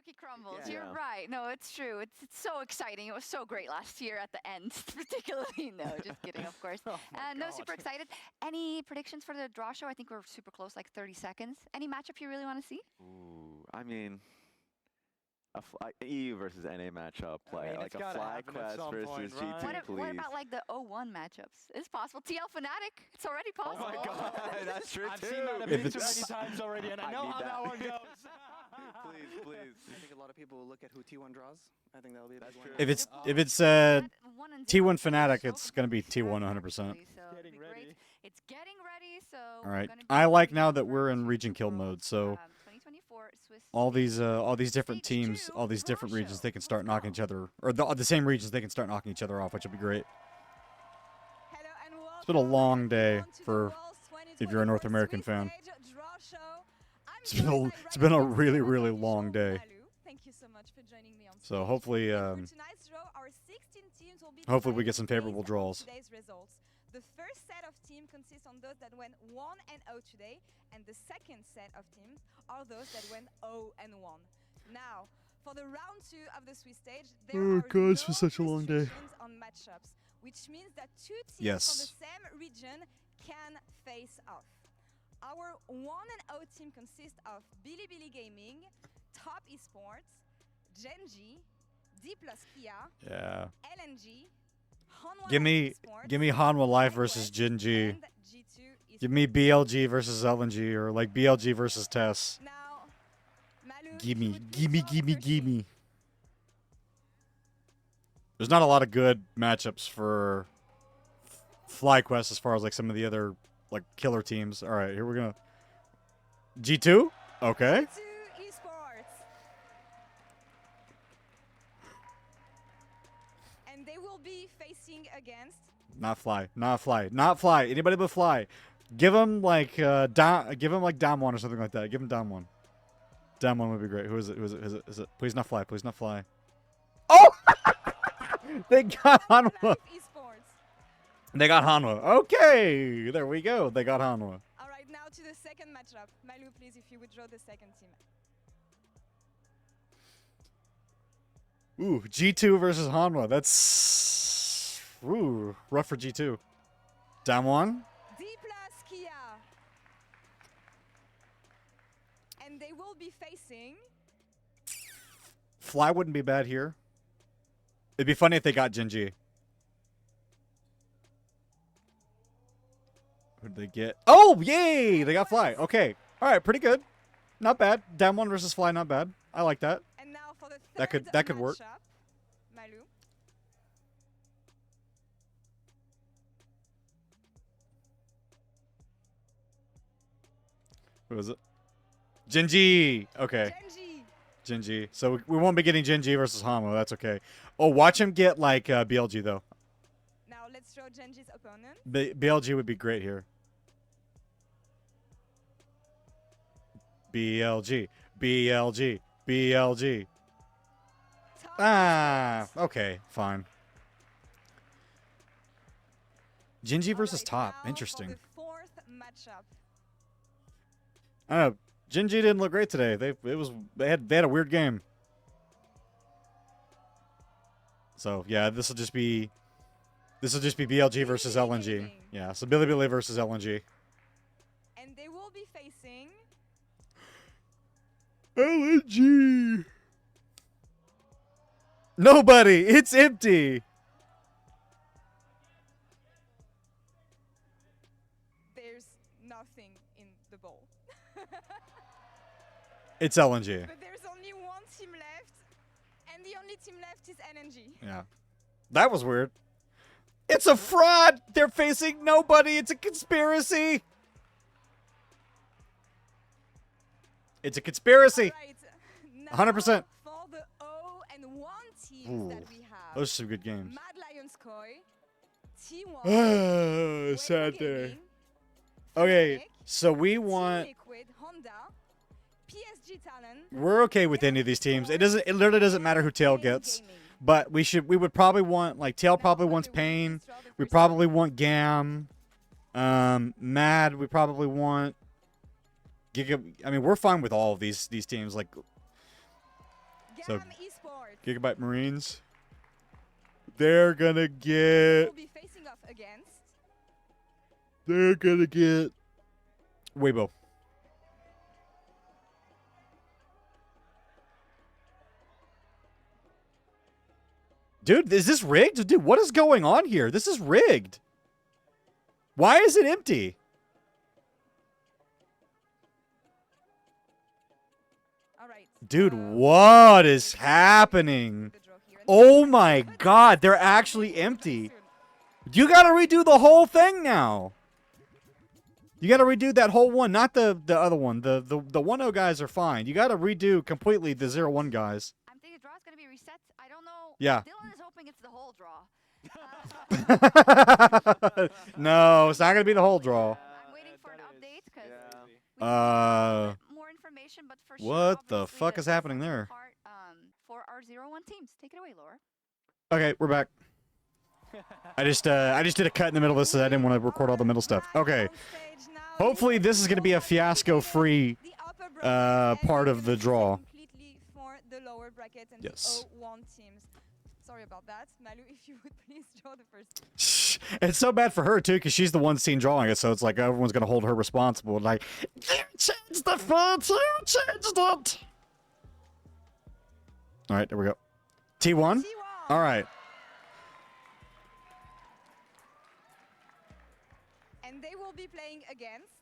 Rocky crumbles. Yeah. You're right. No, it's true. It's so exciting. It was so great last year at the end, particularly. No, just kidding, of course. Oh my No, God. super excited. Any predictions for the draw show? I think we're super close, like 30 seconds. Any matchup you really want to see? Ooh, I mean, EU versus NA matchup, I mean, like it's a gotta happen at FlyQuest some versus point, G2, right? please. What about like the 0-1 matchups? It's possible. TL Fnatic, it's already Oh possible. my God, that's true I've too. seen that a If bit too it's- many times already, and I I know need how that one goes. please. I think a lot of people will look at who T1 draws. I think that'll be a big one. If it's Oh. if it's That 1 and 0 T1 is Fnatic, so it's gonna be T1 100%. exactly, so Getting it'd be great. ready. It's getting ready, so All right. gonna be I like ready now for that we're in round region two kill for, mode, so 2024 Swiss all Stage. these different Stage teams, 2 all these draw different regions, show. they can start Let's knocking go. each other, or the same regions, they can start knocking each other off, which would be great. Hello and welcome It's been a long day everyone to the for World's if you're a North 2024 American Swiss fan. Stage Draw Show. I'm It's been a- joined by it's been a Rection really, and really Malu. long day. Malu, thank you so much for joining me on So stage. hopefully, And for tonight's draw, our 16 teams will be hopefully we divided get some favorable based on draws. today's results. The first set of teams consists on those that went 1-0 today, and the second set of teams are those that went 0-1. Now, for the round 2 of the Swiss stage, there Oh, are God, it's no been such a long day. restrictions on matchups, which means that two teams Yes. from the same region can face off. Our 1-0 team consists of Bilibili Gaming, Top Esports, Genji, D plus Kia, Yeah. LNG, Hanwha Give me Esports, Hanwha Life versus FlyQuest, Jinji. and G2 Give me Esports. BLG versus LNG, or like BLG versus Tess. Now, Malu, if Gimme, you would please gimme, draw the gimme, first team. gimme. There's not a lot of good matchups for FlyQuest as far as like some of the other like killer teams. All right, here we're gonna G2. Okay. G2 Esports. And they will be facing against Not Fly. Not Fly. Not Fly. Anybody but Fly. Give him like down. Give him like down one or something like that. Give him down one. Down one would be great. Who is it? Who is it? Is it? Is it? Please not Fly. Please not Fly. Oh! They got Hanwha. Live Esports. They got Hanwha. Okay, there we go. They got Hanwha. All right, now to the second matchup. Malu, please, if you would draw the second team. Ooh, G2 versus Hanwha. That's rough for G2. Down one. D plus Kia. And they will be facing Fly wouldn't be bad here. It'd be funny if they got Genji. Who did they get? Oh, yay! They got Fly. Okay. All right, pretty good. Not bad. Down one versus Fly, not bad. I like that. and now for the That third could work. matchup, Malu. Who is it? Genji. Okay. Genji. Genji. So we won't be getting Genji versus Hanwha. That's okay. Oh, watch him get like BLG though. Now let's draw Genji's opponent. BLG would be great here. BLG. BLG. BLG. Top Ah, Esports. okay, fine. Genji versus Alright, Top. now Interesting. For the fourth matchup. I don't know. Genji didn't look great today. They had a weird game. So yeah, this will just be BLG versus Billy LNG. Gaming. Yeah, so Billy versus LNG. And they will be facing LNG. Nobody. It's empty. there's nothing in the bowl. It's LNG. But there's only one team left, and the only team left is NNG. Yeah. That was weird. It's a fraud. They're facing nobody. It's a conspiracy. It's a conspiracy. Right. 100%. For the 0-1 teams Ooh, that we have. Those are some good games. Mad Lions Koi, T1, Oh, sad Wayne day. Gaming, Okay, Fnatic, so we Team want. Liquid, Honda, PSG Talent. We're okay with any of these teams. It doesn't. It literally doesn't matter who Tail Wayne gets. Gaming. But we would probably want like Tail Now probably for wants the winners, Pain. let's draw the We first probably team. want Gam. Mad. We probably want. Giga. I mean, we're fine with all of these teams. Like, So, Esports. Gigabyte Marines. They're gonna get. Will be facing off against. They're gonna get. Weibo. Dude, is this rigged? Dude, what is going on here? This is rigged. Why is it empty? All right. Dude, what is happening? The draw here. And Oh my god, they're actually empty. You gotta redo the whole thing now. You gotta redo that whole one, not the other one. The 1-0 guys are fine. You gotta redo completely the 0-1 guys. I'm thinking the draw is going to be reset. I don't know. Yeah. Dylan is hoping it's the whole draw. No, it's not gonna be the whole draw. I'm waiting for an update because more information, but for sure. What the obviously, fuck is happening there? Part, for our 0-1 teams. Take it away, Laura. Okay, we're back. I just did a cut in the middle of this, so I didn't want to record all the middle stuff. Okay. Hopefully this is gonna be a fiasco-free part of the draw. Completely for the lower bracket and Yes. the 0-1 teams. Sorry about that. Malu, if you would please draw the first. It's so bad for her too, because she's the one seen drawing it, so it's like everyone's gonna hold her responsible. Like, you changed the font, you changed it. All right, there we go. T1. T1. All right. And they will be playing against.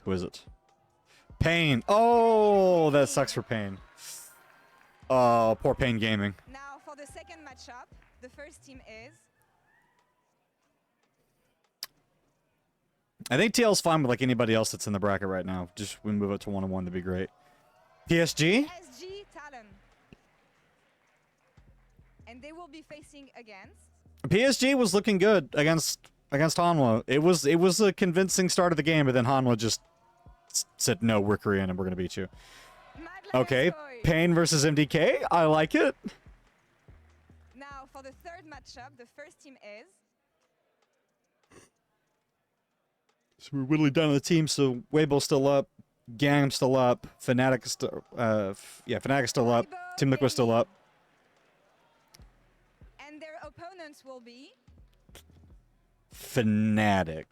Who is it? Pain. Oh, that sucks for Pain. Oh, poor Pain Gaming. Now for the second matchup, the first team is. I think TL's fine with like anybody else that's in the bracket right now. Just we move it to 1-1, that'd be great. PSG. SG Talon. And they will be facing against. PSG was looking good against Hanwha. It was a convincing start of the game, but then Hanwha just said, "No, we're Korean and we're gonna beat you." Okay, Pain versus MDK. I like it. Now for the third matchup, the first team is. So we're whittling down to the team. So Weibo's still up, Gang's still up, Fnatic is still, Fnatic is still up, Team Liquid's still up. And their opponents will be. Fnatic.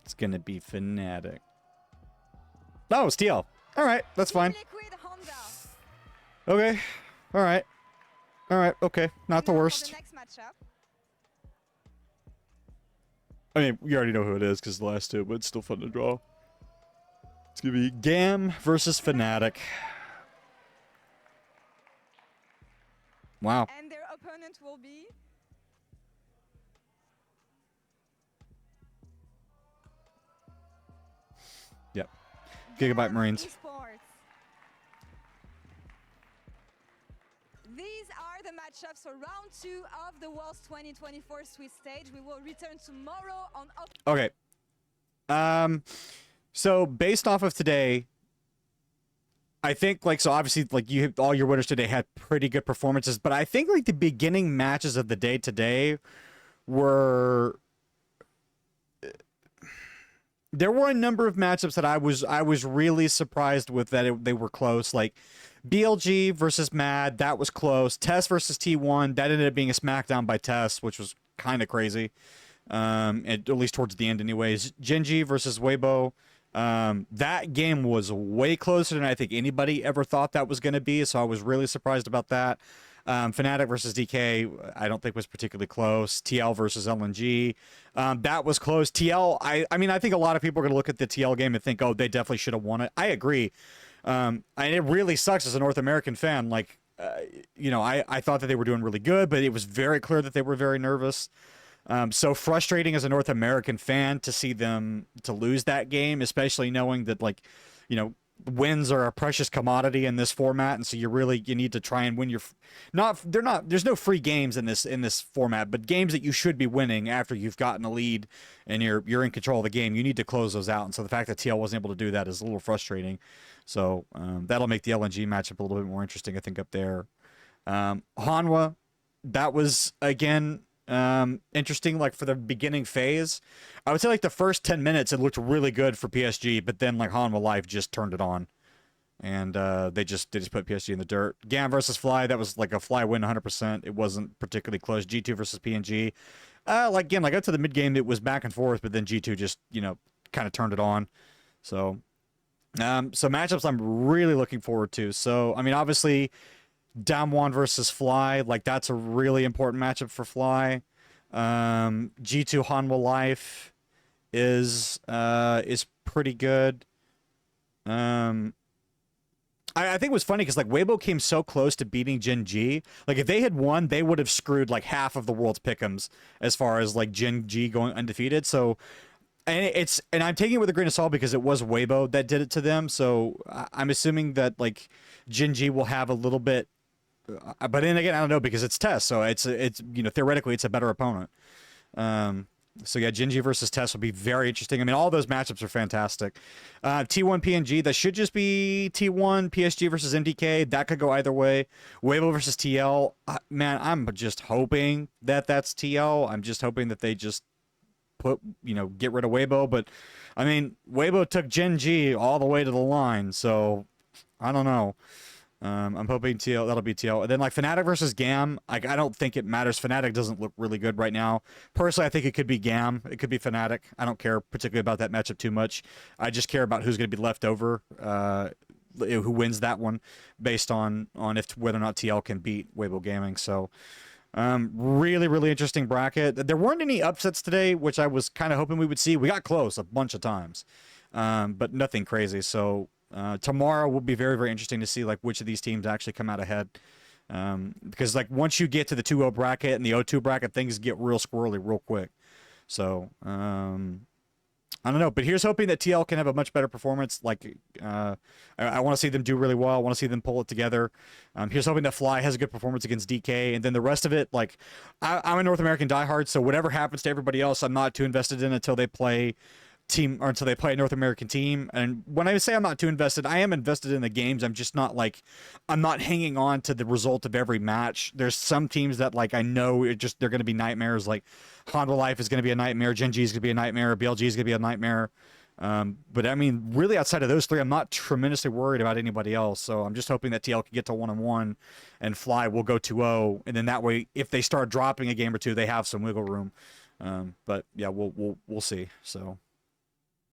It's gonna be Fnatic. No, it's TL. All right, that's fine. Team Liquid Honda. Okay, all right, okay, not the Now for worst. the next matchup. I mean, you already know who it is because the last two, but it's still fun to draw. It's gonna be Gam versus Fnatic. Wow. And their opponent will be. Yep. Gigabyte Marines. Esports. These are the matchups for round 2 of the World's 2024 Swiss stage. We will return tomorrow on. Okay. So based off of today, I think so obviously you all your winners today had pretty good performances, but I think the beginning matches of the day today were. There were a number of matchups that I was really surprised with that they were close. Like BLG versus Mad, that was close. Tess versus T1, that ended up being a smackdown by Tess, which was kind of crazy. At least towards the end, anyways. Genji versus Weibo, that game was way closer than I think anybody ever thought that was going to be. So I was really surprised about that. Fnatic versus DK, I don't think was particularly close. TL versus LNG, that was close. TL, I mean, I think a lot of people are going to look at the TL game and think, oh, they definitely should have won it. I agree. And it really sucks as a North American fan. I thought that they were doing really good, but it was very clear that they were very nervous. So frustrating as a North American fan to see them to lose that game, especially knowing that wins are a precious commodity in this format, and so you need to try and win your there's no free games in this format, but games that you should be winning after you've gotten a lead and you're in control of the game, you need to close those out. And so the fact that TL wasn't able to do that is a little frustrating. So that'll make the LNG matchup a little bit more interesting, I think, up there. Hanwha, that was again interesting, like for the beginning phase. I would say like the first 10 minutes it looked really good for PSG, but then like Hanwha Life just turned it on. And they just put PSG in the dirt. Gam versus Fly, that was like a Fly win 100%. It wasn't particularly close. G2 versus PNG. Like again, like up to the mid game, it was back and forth, but then G2 just, you know, kind of turned it on. So so matchups I'm really looking forward to. So I mean, obviously Damwon versus Fly, like that's a really important matchup for Fly. G2 Hanwha Life is pretty good. I think it was funny because like Weibo came so close to beating Gen G. Like if they had won, they would have screwed like half of the world's pick'ems as far as like Gen G going undefeated. So, and I'm taking it with a grain of salt because it was Weibo that did it to them. So I'm assuming that like Gen G will have a little bit, but then again I don't know because it's Test, so it's you know theoretically it's a better opponent. So yeah, Genji versus Test will be very interesting. I mean, all those matchups are fantastic. T1 PNG, that should just be T1 PSG versus MDK. That could go either way. Weibo versus TL. Man, I'm just hoping that that's TL. I'm just hoping that they just get rid of Weibo. But I mean, Weibo took Genji all the way to the line, so I don't know. I'm hoping TL, that'll be TL. And then like Fnatic versus Gam, like I don't think it matters. Fnatic doesn't look really good right now. Personally, I think it could be Gam. It could be Fnatic. I don't care particularly about that matchup too much. I just care about who's going to be left over, who wins that one, based on whether or not TL can beat Weibo Gaming. So really, really interesting bracket. There weren't any upsets today, which I was kind of hoping we would see. We got close a bunch of times, but nothing crazy. So tomorrow will be very, very interesting to see like which of these teams actually come out ahead. Because like once you get to the 2-0 bracket and the 0-2 bracket, things get real squirrely real quick. So I don't know, but here's hoping that TL can have a much better performance. Like I want to see them do really well. I want to see them pull it together. Here's hoping that Fly has a good performance against DK, and then the rest of it, like I'm a North American diehard, so whatever happens to everybody else, I'm not too invested in until they play until they play a North American team. And when I say I'm not too invested, I am invested in the games. I'm just not like, I'm not hanging on to the result of every match. There's some teams that like I know they're going to be nightmares. Like Hanwha Life is going to be a nightmare. Gen G is going to be a nightmare. BLG is going to be a nightmare. But I mean, really outside of those three, I'm not tremendously worried about anybody else. So I'm just hoping that TL can get to 1-1 and Fly will go 2-0. And then that way, if they start dropping a game or two, they have some wiggle room. But yeah, we'll see. So.